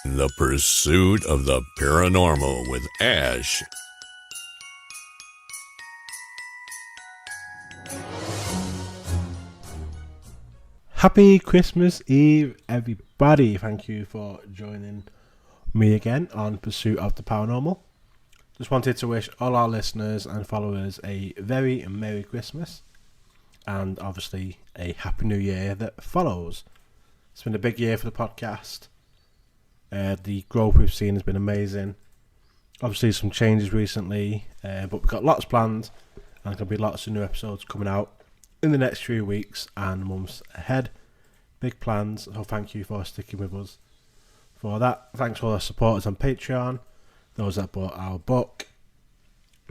The Pursuit of the Paranormal with Ash. Happy Christmas Eve, everybody. Thank you for joining me again on Pursuit of the Paranormal. Just wanted to wish all our listeners and followers a very Merry Christmas and obviously a Happy New Year that follows. It's been a big year for the podcast. The growth we've seen has been amazing. Obviously some changes recently, but we've got lots planned and there'll be lots of new episodes coming out in the next few weeks and months ahead. Big plans, so thank you for sticking with us for that. Thanks for all our supporters on Patreon, those that bought our book,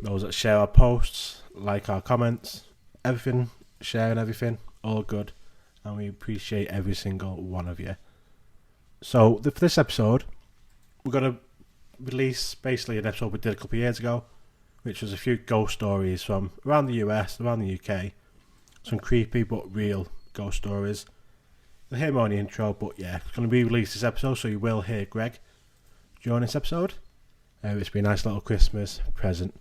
those that share our posts, like our comments, everything, sharing everything, all good, and we appreciate every single one of you. So for this episode, we're going to release basically an episode we did a couple of years ago, which was a few ghost stories from around the US, around the UK. Some creepy but real ghost stories. You'll hear more in the intro, but yeah, it's going to be released this episode, so you will hear Greg during this episode. It's been a nice little Christmas present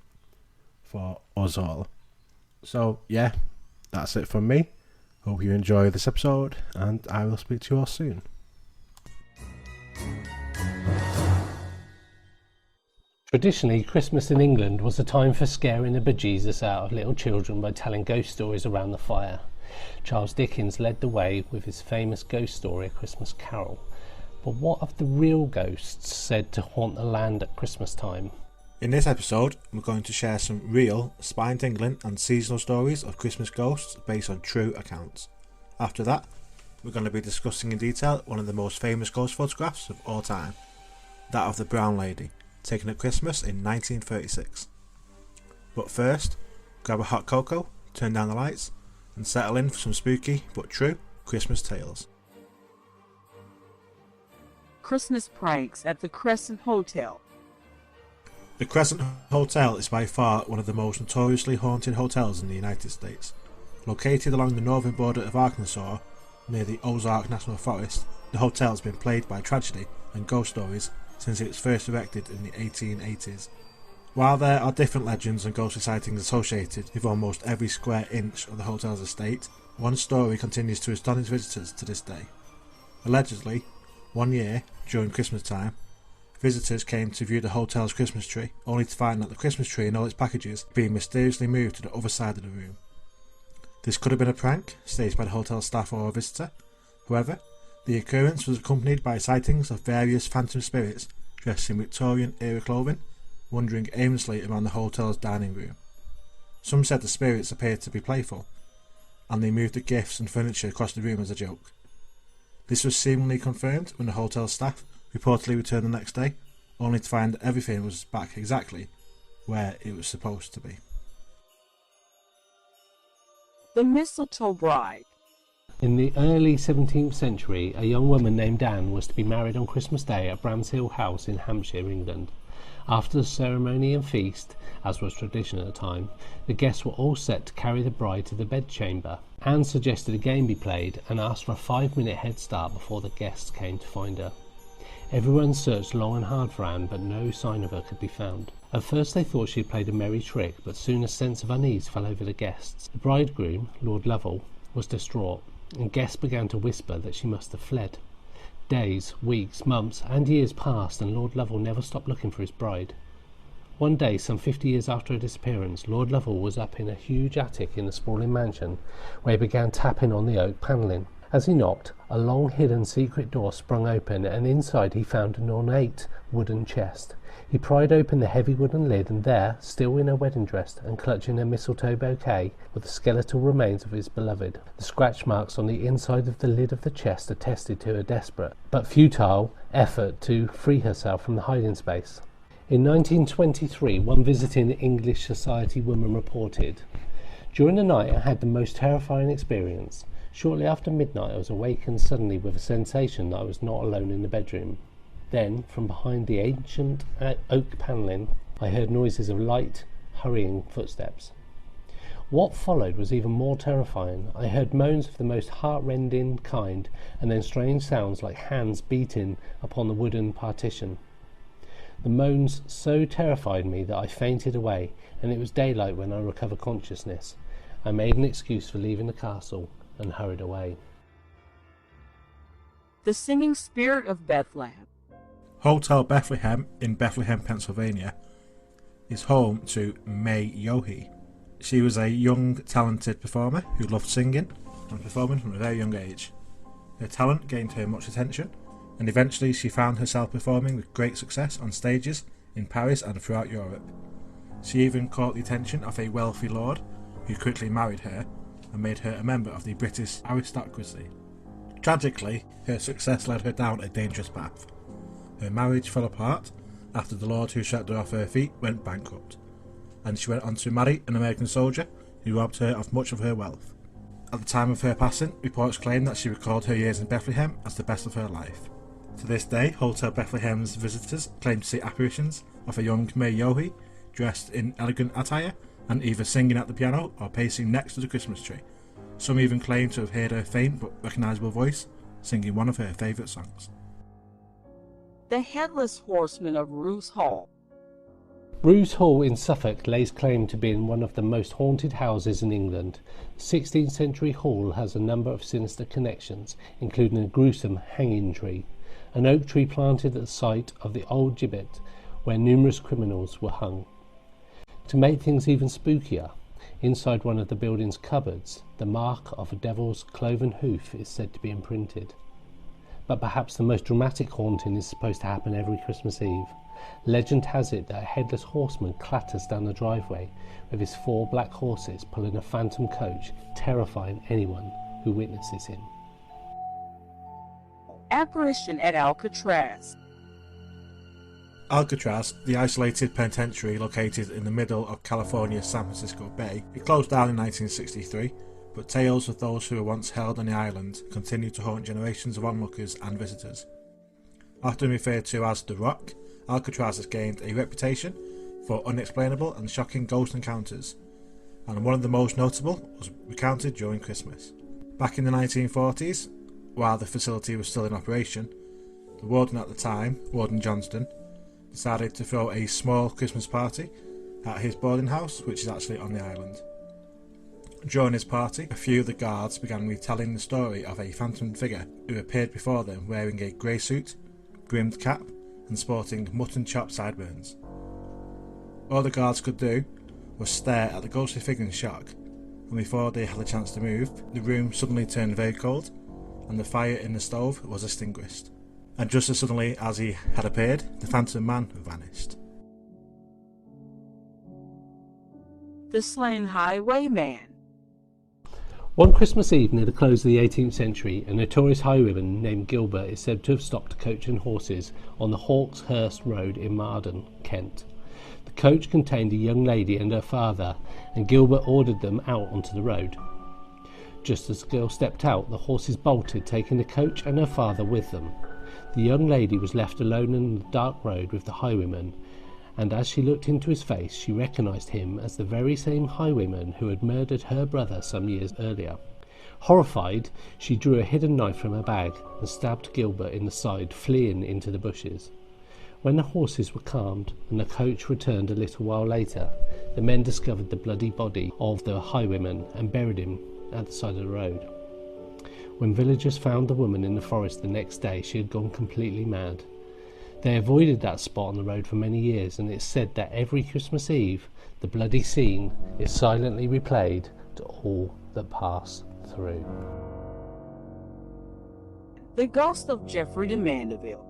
for us all. So yeah, that's it from me. Hope you enjoy this episode, and I will speak to you all soon. Traditionally, Christmas in England was a time for scaring the bejesus out of little children by telling ghost stories around the fire. Charles Dickens led the way with his famous ghost story, A Christmas Carol. But what of the real ghosts said to haunt the land at Christmas time? In this episode, we're going to share some real, spine-tingling and seasonal stories of Christmas ghosts based on true accounts. After that, we're going to be discussing in detail one of the most famous ghost photographs of all time, that of the Brown Lady, taken at Christmas in 1936. But first, grab a hot cocoa, turn down the lights, and settle in for some spooky but true Christmas tales. Christmas pranks at the Crescent Hotel. The Crescent Hotel is by far one of the most notoriously haunted hotels in the United States. Located along the northern border of Arkansas, near the Ozark National Forest, the hotel has been plagued by tragedy and ghost stories since it was first erected in the 1880s. While there are different legends and ghostly sightings associated with almost every square inch of the hotel's estate, one story continues to astonish visitors to this day. Allegedly, one year, during Christmas time, visitors came to view the hotel's Christmas tree, only to find that the Christmas tree and all its packages had been mysteriously moved to the other side of the room. This could have been a prank, staged by the hotel staff or a visitor. However, the occurrence was accompanied by sightings of various phantom spirits dressed in Victorian-era clothing, wandering aimlessly around the hotel's dining room. Some said the spirits appeared to be playful, and they moved the gifts and furniture across the room as a joke. This was seemingly confirmed when the hotel staff reportedly returned the next day, only to find that everything was back exactly where it was supposed to be. The Mistletoe Bride. In the early 17th century, a young woman named Anne was to be married on Christmas Day at Bramshall house in Hampshire, England. After the ceremony and feast, as was tradition at the time, the guests were all set to carry the bride to the bedchamber. Anne suggested a game be played and asked for a 5-minute head start before the guests came to find her. Everyone searched long and hard for Anne, but no sign of her could be found. At first they thought she had played a merry trick, but soon a sense of unease fell over the guests. The bridegroom, Lord Lovell, was distraught, and guests began to whisper that she must have fled. Days, weeks, months, and years passed, and Lord Lovell never stopped looking for his bride. One day, some 50 years after her disappearance, Lord Lovell was up in a huge attic in the sprawling mansion, where he began tapping on the oak panelling. As he knocked, a long-hidden secret door sprung open, and inside he found an ornate wooden chest. He pried open the heavy wooden lid, and there, still in her wedding dress and clutching a mistletoe bouquet, were the skeletal remains of his beloved. The scratch marks on the inside of the lid of the chest attested to her desperate, but futile, effort to free herself from the hiding space. In 1923, one visiting English society woman reported, "During the night I had the most terrifying experience. Shortly after midnight I was awakened suddenly with a sensation that I was not alone in the bedroom. Then, from behind the ancient oak panelling, I heard noises of light, hurrying footsteps. What followed was even more terrifying. I heard moans of the most heart-rending kind, and then strange sounds like hands beating upon the wooden partition. The moans so terrified me that I fainted away, and it was daylight when I recovered consciousness. I made an excuse for leaving the castle and hurried away. The Singing Spirit of Bethlehem. Hotel Bethlehem in Bethlehem, Pennsylvania, is home to May Yohe. She was a young, talented performer who loved singing and performing from a very young age. Her talent gained her much attention, and eventually she found herself performing with great success on stages in Paris and throughout Europe. She even caught the attention of a wealthy lord, who quickly married her and made her a member of the British aristocracy. Tragically, her success led her down a dangerous path. Her marriage fell apart after the lord who swept her off her feet went bankrupt, and she went on to marry an American soldier who robbed her of much of her wealth. At the time of her passing, reports claim that she recalled her years in Bethlehem as the best of her life. To this day, Hotel Bethlehem's visitors claim to see apparitions of a young May Yohe dressed in elegant attire and either singing at the piano or pacing next to the Christmas tree. Some even claim to have heard her faint but recognisable voice singing one of her favourite songs. The Headless Horseman of Roos Hall. Roos Hall in Suffolk lays claim to being one of the most haunted houses in England. The 16th century hall has a number of sinister connections, including a gruesome hanging tree, an oak tree planted at the site of the old gibbet where numerous criminals were hung. To make things even spookier, inside one of the building's cupboards, the mark of a devil's cloven hoof is said to be imprinted. But perhaps the most dramatic haunting is supposed to happen every Christmas Eve. Legend has it that a headless horseman clatters down the driveway with his 4 black horses pulling a phantom coach, terrifying anyone who witnesses him. Apparition at Alcatraz. Alcatraz, the isolated penitentiary located in the middle of California's San Francisco Bay, it closed down in 1963, but tales of those who were once held on the island continue to haunt generations of onlookers and visitors. Often referred to as The Rock, Alcatraz has gained a reputation for unexplainable and shocking ghost encounters, and one of the most notable was recounted during Christmas. Back in the 1940s, while the facility was still in operation, the warden at the time, Warden Johnston, decided to throw a small Christmas party at his boarding house, which is actually on the island. During his party, a few of the guards began retelling the story of a phantom figure who appeared before them wearing a grey suit, brimmed cap, and sporting mutton chop sideburns. All the guards could do was stare at the ghostly figure in shock, and before they had a chance to move, the room suddenly turned very cold, and the fire in the stove was extinguished. And just as suddenly as he had appeared, the phantom man vanished. The Slain Highwayman. One Christmas Eve near the close of the 18th century, a notorious highwayman named Gilbert is said to have stopped a coach and horses on the Hawkshurst Road in Marden, Kent. The coach contained a young lady and her father, and Gilbert ordered them out onto the road. Just as the girl stepped out, the horses bolted, taking the coach and her father with them. The young lady was left alone in the dark road with the highwayman, and as she looked into his face, she recognised him as the very same highwayman who had murdered her brother some years earlier. Horrified, she drew a hidden knife from her bag and stabbed Gilbert in the side, fleeing into the bushes. When the horses were calmed and the coach returned a little while later, the men discovered the bloody body of the highwayman and buried him at the side of the road. When villagers found the woman in the forest the next day, she had gone completely mad. They avoided that spot on the road for many years, and it's said that every Christmas Eve, the bloody scene is silently replayed to all that pass through. The Ghost of Geoffrey de Mandeville.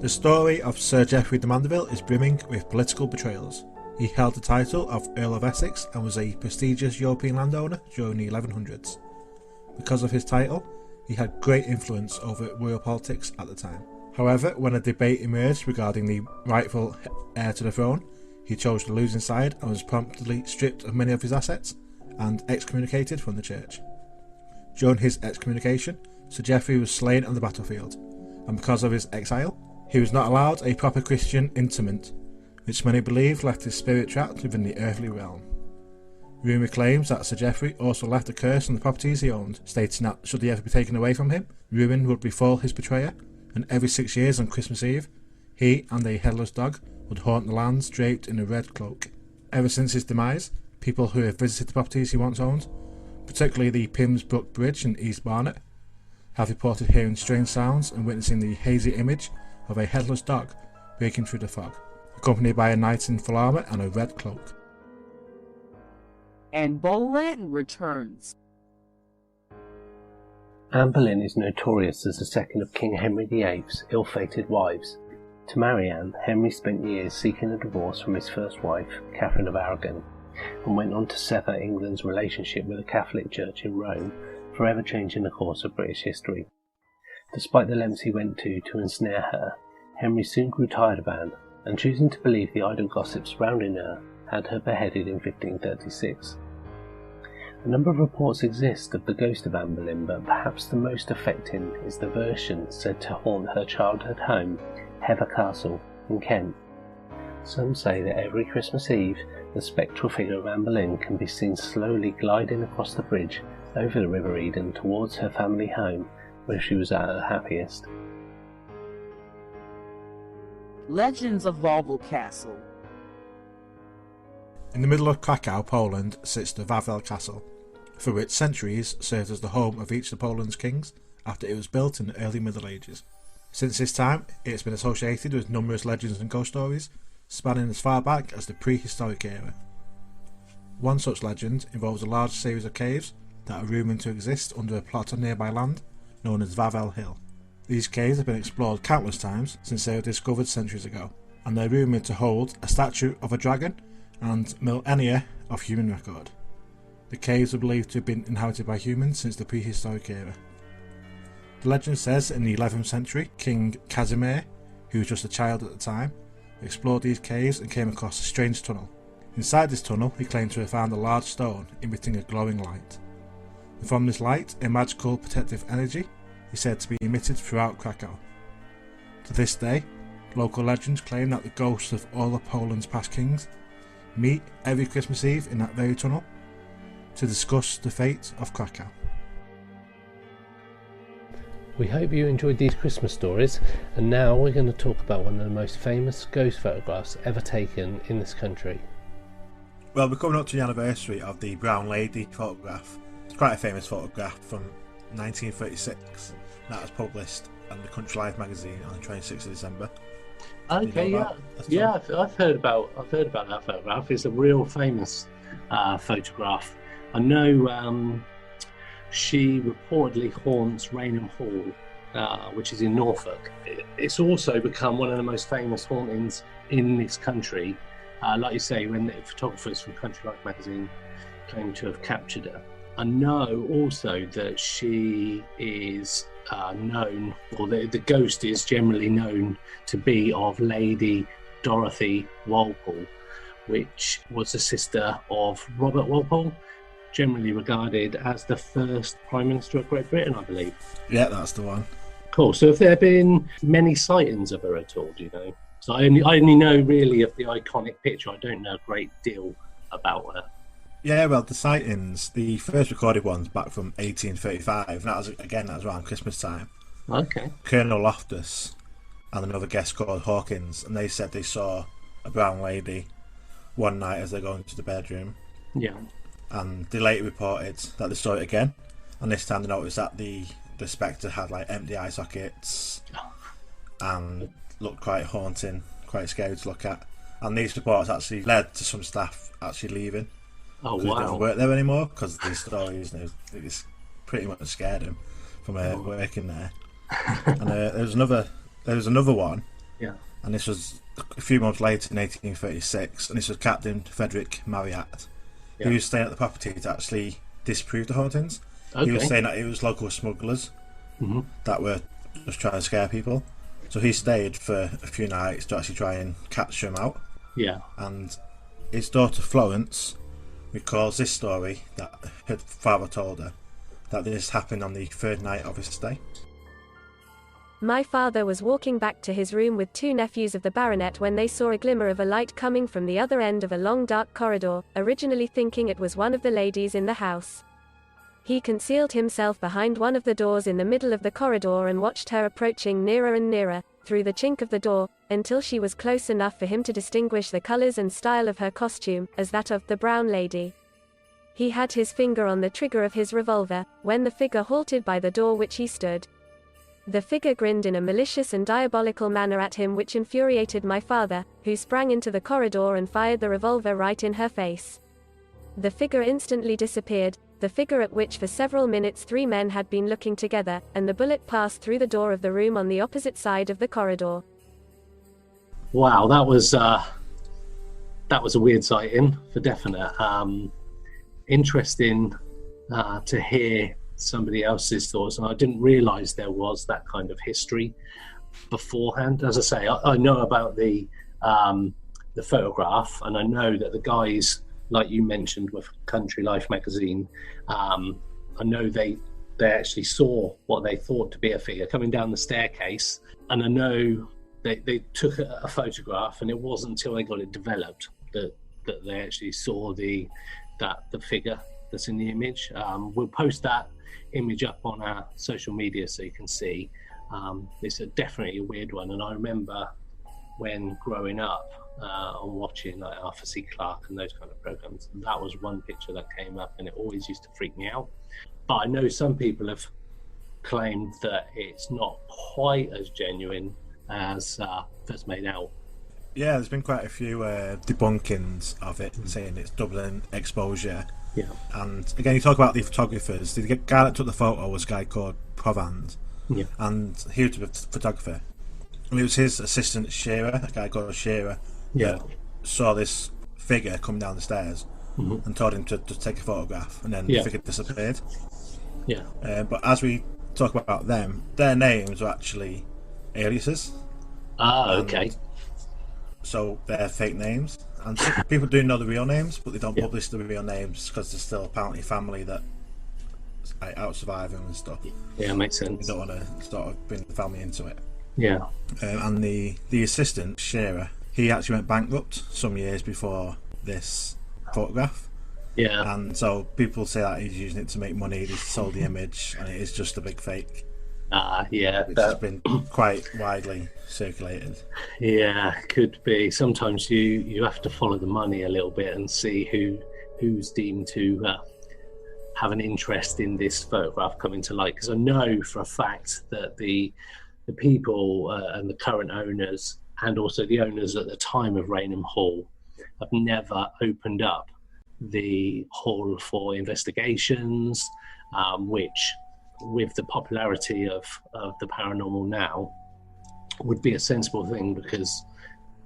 The story of Sir Geoffrey de Mandeville is brimming with political betrayals. He held the title of Earl of Essex and was a prestigious European landowner during the 1100s. Because of his title, he had great influence over royal politics at the time. However, when a debate emerged regarding the rightful heir to the throne, he chose the losing side and was promptly stripped of many of his assets and excommunicated from the church. During his excommunication, Sir Geoffrey was slain on the battlefield, and because of his exile, he was not allowed a proper Christian interment, which many believe left his spirit trapped within the earthly realm. Rumour claims that Sir Geoffrey also left a curse on the properties he owned, stating that should they ever be taken away from him, ruin would befall his betrayer, and every 6 years on Christmas Eve, he and a headless dog would haunt the lands draped in a red cloak. Ever since his demise, people who have visited the properties he once owned, particularly the Pims Brook Bridge in East Barnet, have reported hearing strange sounds and witnessing the hazy image of a headless dog breaking through the fog, accompanied by a knight in full armour and a red cloak. Anne Boleyn returns. Anne Boleyn is notorious as the second of King Henry VIII's ill-fated wives. To marry Anne, Henry spent years seeking a divorce from his first wife, Catherine of Aragon, and went on to sever England's relationship with the Catholic Church in Rome, forever changing the course of British history. Despite the lengths he went to ensnare her, Henry soon grew tired of Anne, and choosing to believe the idle gossip surrounding her, had her beheaded in 1536. A number of reports exist of the ghost of Anne Boleyn, but perhaps the most affecting is the version said to haunt her childhood home, Heather Castle, in Kent. Some say that every Christmas Eve, the spectral figure of Anne Boleyn can be seen slowly gliding across the bridge over the River Eden towards her family home, where she was at her happiest. Legends of Wawel Castle. In the middle of Krakow, Poland, sits the Wawel Castle, for which centuries served as the home of each of Poland's kings after it was built in the early Middle Ages. Since this time, it's been associated with numerous legends and ghost stories, spanning as far back as the prehistoric era. One such legend involves a large series of caves that are rumoured to exist under a plot of nearby land known as Wawel Hill. These caves have been explored countless times since they were discovered centuries ago, and they're rumoured to hold a statue of a dragon and millennia of human record. The caves are believed to have been inhabited by humans since the prehistoric era. The legend says in the 11th century, King Casimir, who was just a child at the time, explored these caves and came across a strange tunnel. Inside this tunnel, he claimed to have found a large stone emitting a glowing light. And from this light, a magical protective energy is said to be emitted throughout Krakow. To this day, local legends claim that the ghosts of all of Poland's past kings meet every Christmas Eve in that very tunnel to discuss the fate of Krakow. We hope you enjoyed these Christmas stories, and now we're going to talk about one of the most famous ghost photographs ever taken in this country. Well, we're coming up to the anniversary of the Brown Lady photograph. It's quite a famous photograph from 1936 that was published in the Country Life magazine on the 26th of December. Okay, yeah, I've heard about that photograph. It's a real famous photograph. I know she reportedly haunts Raynham Hall, which is in Norfolk. It's also become one of the most famous hauntings in this country. Like you say, when the photographers from Country Life magazine claim to have captured her. I know also that she is known, or the ghost is generally known to be of Lady Dorothy Walpole, which was the sister of Robert Walpole, generally regarded as the first Prime Minister of Great Britain, I believe. Yeah, that's the one. Cool. So have there been many sightings of her at all, do you know? So I only know really of the iconic picture. I don't know a great deal about her. Yeah, well, the sightings, the first recorded one's back from 1835, and that was around Christmas time. Okay. Colonel Loftus and another guest called Hawkins, and they said they saw a brown lady one night as they're going to the bedroom. Yeah. And they later reported that they saw it again, and this time they noticed that the spectre had like empty eye sockets and looked quite haunting, quite scary to look at. And these reports actually led to some staff actually leaving. Oh, They wow. don't work there anymore because these stories, it's pretty much scared him from working there. And there was another one. Yeah. And this was a few months later in 1836, and this was Captain Frederick Marryat, Yeah. who was staying at the property to actually disprove the hauntings. Okay. He was saying that it was local smugglers that were just trying to scare people. So he stayed for a few nights to actually try and catch them out. Yeah. And his daughter Florence recalls this story that her father told her, that this happened on the third night of his stay. My father was walking back to his room with 2 nephews of the baronet when they saw a glimmer of a light coming from the other end of a long dark corridor, originally thinking it was one of the ladies in the house. He concealed himself behind one of the doors in the middle of the corridor and watched her approaching nearer and nearer, through the chink of the door, until she was close enough for him to distinguish the colors and style of her costume, as that of the brown lady. He had his finger on the trigger of his revolver, when the figure halted by the door which he stood. The figure grinned in a malicious and diabolical manner at him, which infuriated my father, who sprang into the corridor and fired the revolver right in her face. The figure instantly disappeared, the figure at which for several minutes 3 men had been looking together, and the bullet passed through the door of the room on the opposite side of the corridor. Wow, that was a weird sighting for definite. Interesting to hear somebody else's thoughts, and I didn't realise there was that kind of history beforehand. As I say, I know about the photograph, and I know that the guys, like you mentioned with Country Life magazine, I know they actually saw what they thought to be a figure coming down the staircase, and I know they took a photograph, and it wasn't until they got it developed that they actually saw the figure that's in the image. We'll post that image up on our social media so you can see. It's definitely a weird one, and I remember when growing up and watching like Arthur C. Clarke and those kind of programs, that was one picture that came up, and it always used to freak me out. But I know some people have claimed that it's not quite as genuine as that's made out. Yeah, there's been quite a few debunkings of it, saying it's doubling exposure. Yeah. And again, you talk about the photographers. The guy that took the photo was a guy called Provand. Yeah. And he was a photographer. And it was his assistant Shearer, a guy called Shearer, Yeah. that saw this figure come down the stairs and told him to take a photograph, and then the figure disappeared. Yeah. But as we talk about them, their names were actually aliases. Okay. So they're fake names, and people do know the real names, but they don't publish the real names because there's still apparently family that out survive them and stuff. Yeah, makes sense. They don't want to sort of bring the family into it. Yeah. And the assistant Shearer, he actually went bankrupt some years before this photograph. Yeah. And so people say that he's using it to make money. He sold the image, and it is just a big fake. Yeah. Which has been quite widely circulated. Yeah, could be. Sometimes you have to follow the money a little bit and see who's deemed to have an interest in this photograph coming to light. Because I know for a fact that the people and the current owners, and also the owners at the time of Raynham Hall, have never opened up the hall for investigations, which, with the popularity of the paranormal now, would be a sensible thing, because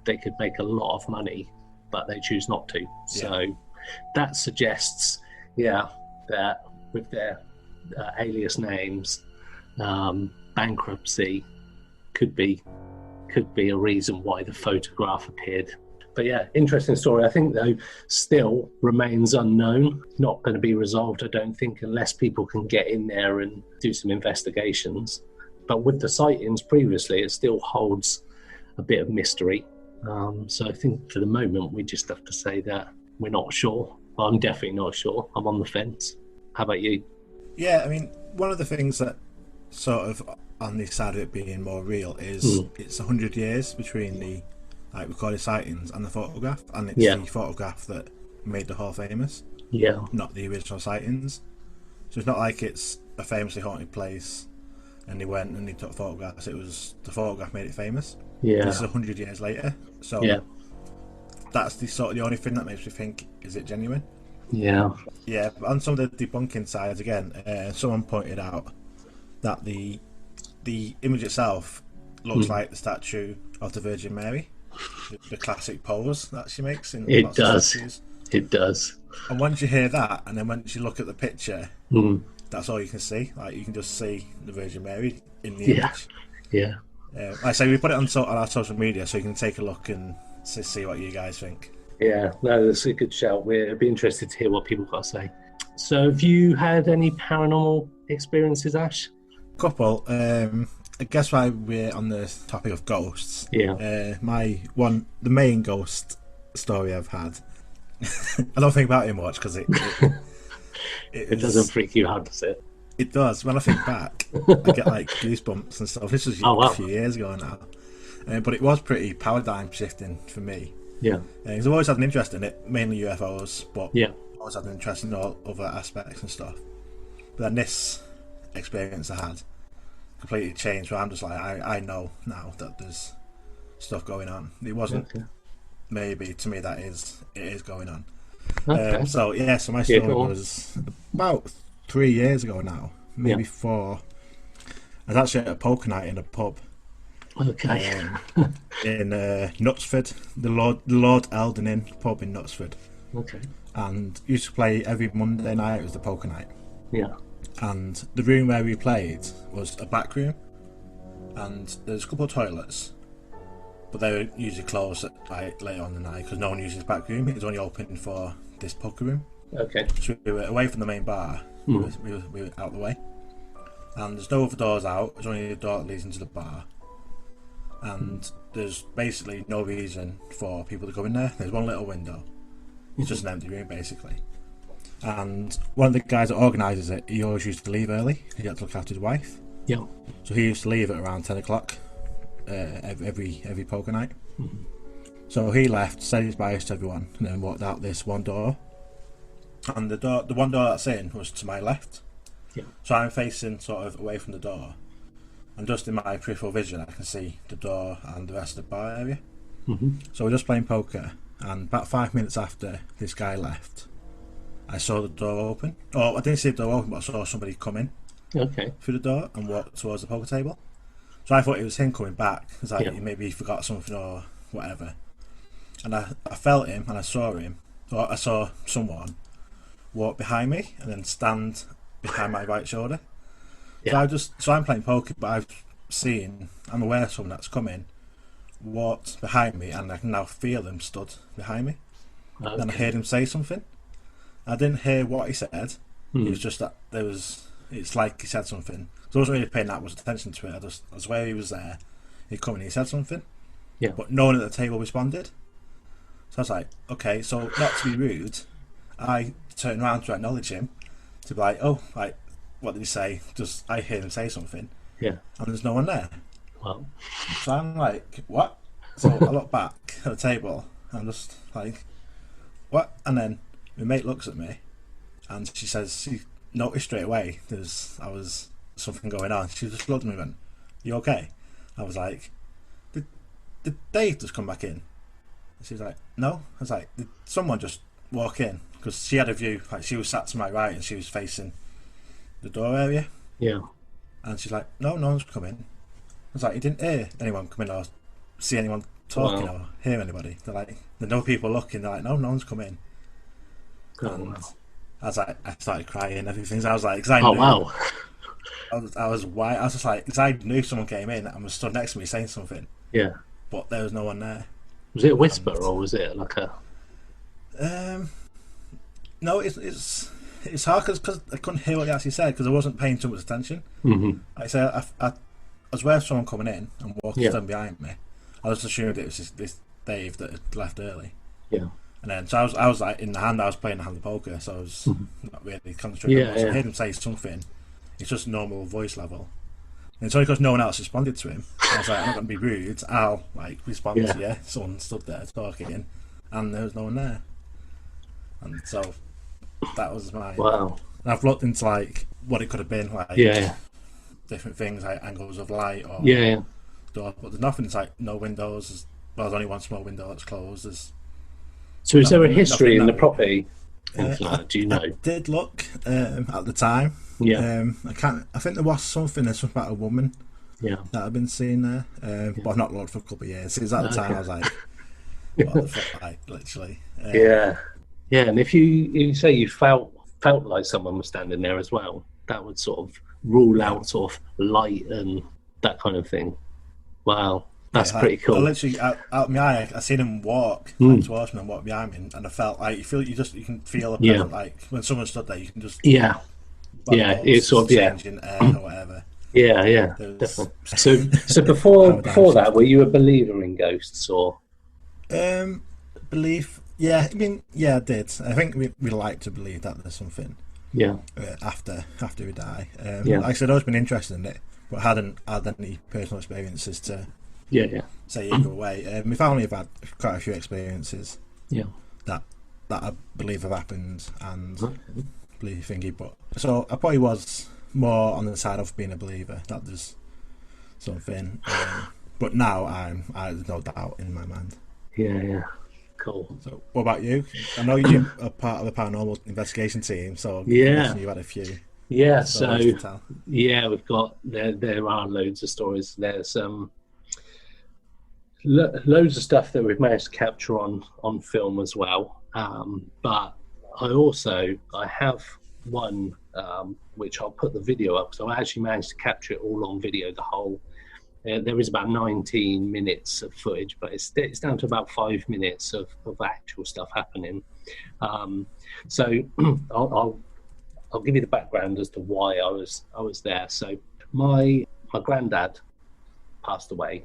they could make a lot of money, but they choose not to. So that suggests, that with their alias names, bankruptcy could be a reason why the photograph appeared. But yeah, interesting story. I think, though, still remains unknown. Not going to be resolved, I don't think, unless people can get in there and do some investigations. But with the sightings previously, it still holds a bit of mystery. So I think for the moment, we just have to say that we're not sure. Well, I'm definitely not sure. I'm on the fence. How about you? Yeah, I mean, one of the things that sort of on the side of it being more real is it's 100 years between the recorded sightings and the photograph, and it's the photograph that made the Hall famous, not the original sightings. So it's not like it's a famously haunted place and they went and they took photographs. It was the photograph made it famous. This is 100 years later, so that's the only thing that makes me think, is it genuine? But on some of the debunking sides, again, someone pointed out that the image itself looks like the statue of the Virgin Mary, the classic pose that she makes in lots of statues. It does. And once you hear that, and then once you look at the picture, that's all you can see. Like, you can just see the Virgin Mary in the image. Like I say, we put it on our social media, so you can take a look and see what you guys think. Yeah, no, that's a good shout. We'd be interested to hear what people got to say. So have you had any paranormal experiences, Ash? Couple. I guess why we're on the topic of ghosts. Yeah. The main ghost story I've had. I don't think about it much because it doesn't freak you out, does it? It does. When I think back, I get like goosebumps and stuff. This was a few years ago now, but it was pretty paradigm shifting for me. Yeah. I've always had an interest in it, mainly UFOs, but yeah, always had an interest in all other aspects and stuff. But then this experience I had completely changed. Where I'm just like, I know now that there's stuff going on. It wasn't maybe to me that it is going on. Okay. So my story was about 3 years ago now, maybe 4. I was actually at a poker night in a pub. Okay. In Knutsford, the Lord Eldon Inn pub in Knutsford. Okay. And used to play every Monday night. It was the poker night. Yeah. And the room where we played was a back room, and there's a couple of toilets, but they were usually closed at later on in the night because no one uses the back room. It was only open for this poker room. Okay. So we were away from the main bar. We were out the way, and there's no other doors out. There's only a door that leads into the bar, and there's basically no reason for people to go in there. There's one little window. It's just an empty room basically. And one of the guys that organises it, he always used to leave early. He had to look after his wife. Yeah. So he used to leave at around 10 o'clock every poker night. Mm-hmm. So he left, said his byes to everyone, and then walked out this one door. And the one door that's in was to my left. Yeah. So I'm facing sort of away from the door. And just in my peripheral vision, I can see the door and the rest of the bar area. Mm-hmm. So we're just playing poker, and about 5 minutes after this guy left, I saw the door open. Oh, I didn't see the door open, but I saw somebody come in through the door and walk towards the poker table. So I thought it was him coming back, because maybe he forgot something or whatever. And I felt him, and I saw him, or I saw someone walk behind me and then stand behind my right shoulder. Yeah. So I'm playing poker, but I'm aware of someone that's coming, walked behind me, and I can now feel him stood behind me. Okay. And I heard him say something. I didn't hear what he said. It was just that it's like he said something. So I wasn't really paying that much attention to it. I was where he was there. He'd come in, he said something. Yeah. But no one at the table responded. So I was like, okay, so not to be rude, I turned around to acknowledge him, to be like, oh, like, what did he say? Just, I heard him say something. Yeah. And there's no one there. Well. So I'm like, what? So I look back at the table, and I'm just like, what? And then my mate looks at me, and she says she noticed straight away I was something going on. She just looked at me and went, "You okay?" I was like, "Did Dave just come back in?" And she was like, "No." I was like, "Did someone just walk in?" Because she had a view, like she was sat to my right and she was facing the door area. Yeah. And she's like, "No one's come in." I was like, "You didn't hear anyone come in or see anyone talking or hear anybody?" They're like, "There are no people looking." They're like, "No one's come in." And I was like, I started crying and everything. So I was like, because I knew, I was white. I was just like, because I knew someone came in and was stood next to me saying something. Yeah. But there was no one there. Was it a whisper or was it like a? No, it's hard because I couldn't hear what he actually said because I wasn't paying too much attention. Mm-hmm. Like I said, I was aware of someone coming in and walking behind me. I just assumed it was this Dave that had left early. Yeah. And then, so I was like in the hand. I was playing the hand of poker, so I was not really concentrating. So I heard him say something. It's just normal voice level. And it's only because no one else responded to him. I was like, I'm not going to be rude. I'll like respond to you. Someone stood there talking, and there was no one there. And so that was my. Wow. And I've looked into like what it could have been, like different things, like angles of light or door, but there's nothing. It's like no windows. Well, there's only one small window that's closed. So is there a history in the property? Do you know? I did look at the time. Yeah. I think there was something. There's something about a woman. Yeah. That I've been seeing there, but I've not looked for a couple of years. It was at the time I was like, what the fuck, like literally. Yeah. And if you say you felt like someone was standing there as well, that would sort of rule out sort of light and that kind of thing. Wow. That's pretty cool. I literally, out my eye, I seen him walk towards me and walk behind me, and I felt like you can feel a presence, like when someone stood there, you can just it's sort of changing air or whatever. Yeah, There's definitely. So before paradigm that, shift. were you a believer in ghosts or? Belief, yeah. I mean, yeah, I did. I think we like to believe that there's something Yeah, after we die. yeah, Like I said, I've always been interested in it, but hadn't had any personal experiences to yeah, say either way. My family have had quite a few experiences yeah. that I believe have happened and Okay. believe thingy. But so I probably was more on the side of being a believer that there's something. But now there's no doubt in my mind. Yeah. Cool. So, what about you? I know you are part of the paranormal investigation team, so I'm Yeah. guessing you had a few Yeah. stories So to tell. yeah, we've got there are loads of stories. There's loads of stuff that we've managed to capture on film as well. But I have one which I'll put the video up. So I actually managed to capture it all on video. The whole there is about 19 minutes of footage, but it's down to about 5 minutes of actual stuff happening. So I'll give you the background as to why I was there. So my granddad passed away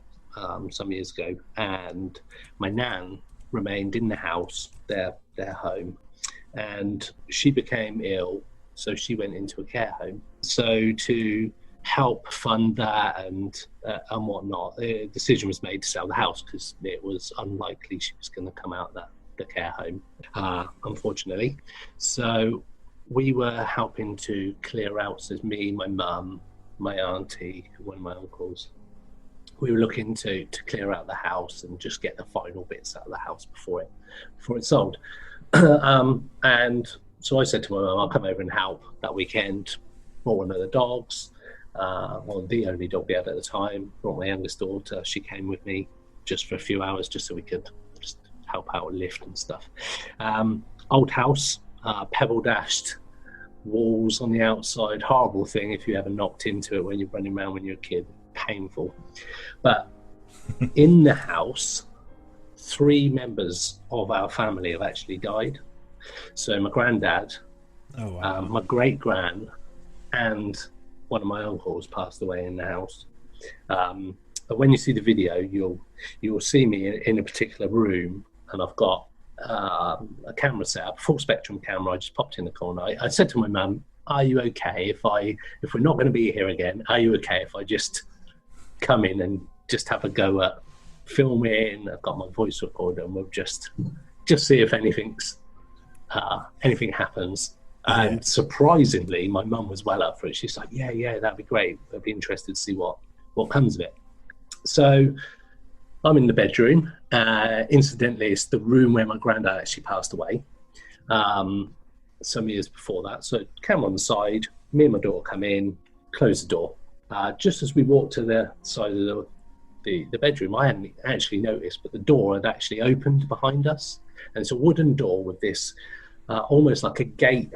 some years ago, and my nan remained in the house, their home, and she became ill, so she went into a care home. So to help fund that and whatnot, the decision was made to sell the house because it was unlikely she was going to come out of the care home, unfortunately. So we were helping to clear out. So it's me, my mum, my auntie, one of my uncles. We were looking to clear out the house and just get the final bits out of the house before it sold. And so I said to my mum, I'll come over and help that weekend. Brought one of the dogs, the only dog we had at the time. Brought my youngest daughter. She came with me just for a few hours, just so we could just help out, lift and stuff. Old house, pebble dashed walls on the outside. Horrible thing if you ever knocked into it when you're running around when you're a kid. Painful. But in the house, 3 members of our family have actually died. So my granddad, Oh wow! my great gran, and one of my uncles passed away in the house. But when you see the video, you'll see me in a particular room, and I've got a camera set up, full spectrum camera. I just popped in the corner. I said to my mum, "Are you okay if we're not going to be here again? Are you okay if I just come in and just have a go at filming? I've got my voice recorder, and we'll just see if anything happens." Yeah. And surprisingly, my mum was well up for it. She's like, yeah, that'd be great. I'd be interested to see what comes of it. So I'm in the bedroom. Incidentally, it's the room where my granddad actually passed away some years before that. So camera on the side, me and my daughter come in, close the door. Just as we walked to the side of the bedroom, I hadn't actually noticed, but the door had actually opened behind us. And it's a wooden door with this almost like a gate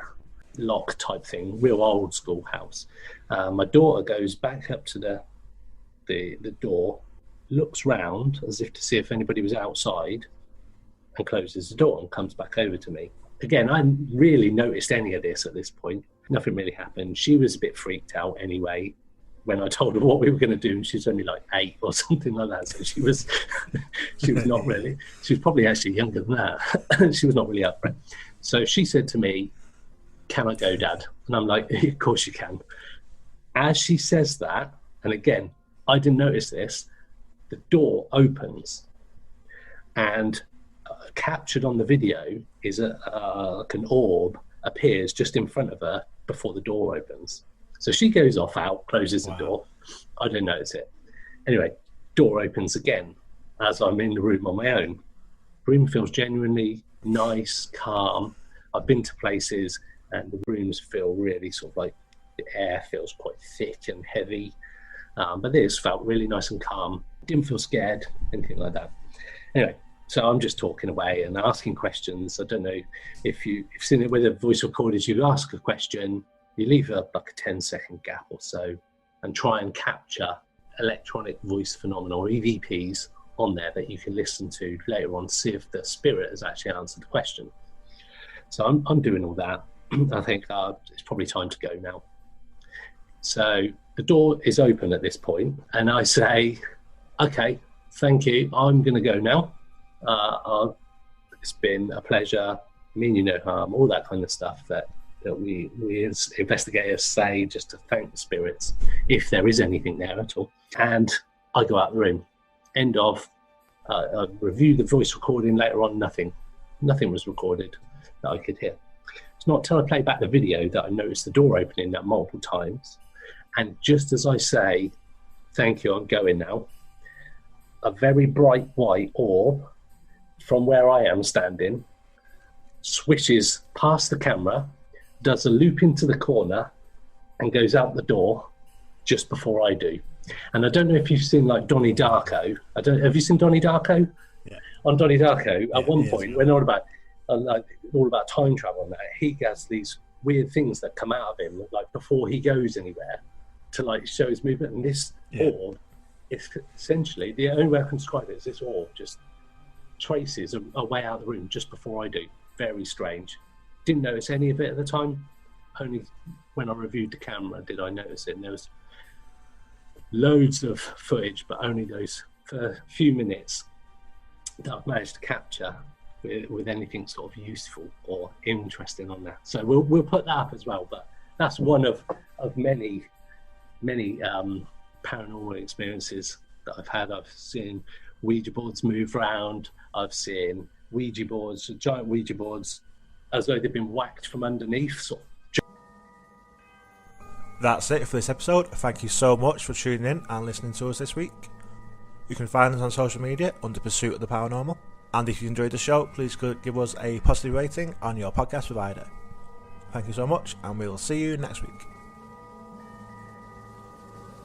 lock type thing, real old school house. My daughter goes back up to the door, looks round as if to see if anybody was outside, and closes the door and comes back over to me. Again, I hadn't really noticed any of this at this point. Nothing really happened. She was a bit freaked out anyway when I told her what we were going to do, and she's only like 8 or something like that. So she was not really. She was probably actually younger than that. She was not really up for it. So she said to me, "Can I go, Dad?" And I'm like, "Of course you can." As she says that, and again, I didn't notice this, the door opens, and captured on the video is like an orb appears just in front of her before the door opens. So she goes off out, closes the door. I don't notice it. Anyway, door opens again as I'm in the room on my own. Room feels genuinely nice, calm. I've been to places and the rooms feel really sort of like the air feels quite thick and heavy. But this felt really nice and calm. Didn't feel scared, anything like that. Anyway, so I'm just talking away and asking questions. I don't know if you've seen it with a voice recorders, you ask a question, you leave like a 10-second gap or so and try and capture electronic voice phenomena or EVPs on there that you can listen to later on, see if the spirit has actually answered the question. So I'm doing all that. I think it's probably time to go now. So The door is open at this point, and I say, okay, thank you. I'm going to go now. It's been a pleasure. Mean you no harm, all that kind of stuff that we as investigators say just to thank the spirits, if there is anything there at all. And I go out the room. End of. I review the voice recording later on. Nothing was recorded that I could hear. It's not until I play back the video that I noticed the door opening that multiple times. And just as I say, thank you, I'm going now, a very bright white orb from where I am standing swishes past the camera, does a loop into the corner, and goes out the door just before I do. And I don't know if you've seen like Donnie Darko. Have you seen Donnie Darko? Yeah. On Donnie Darko, at one point, when all about time travel and that, he has these weird things that come out of him, like before he goes anywhere, to like show his movement. And this orb is essentially, the only way I can describe it is this orb just traces a way out of the room just before I do. Very strange. Didn't notice any of it at the time. Only when I reviewed the camera did I notice it. And there was loads of footage, but only those for a few minutes that I've managed to capture with anything sort of useful or interesting on that. So we'll put that up as well. But that's one of many paranormal experiences that I've had. I've seen Ouija boards move around. I've seen giant Ouija boards, as though they've been whacked from underneath. That's it for this episode. Thank you so much for tuning in and listening to us this week. You can find us on social media under Pursuit of the Paranormal. And if you enjoyed the show, please give us a positive rating on your podcast provider. Thank you so much, and we'll see you next week.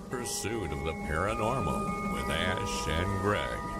Pursuit of the Paranormal with Ash and Greg.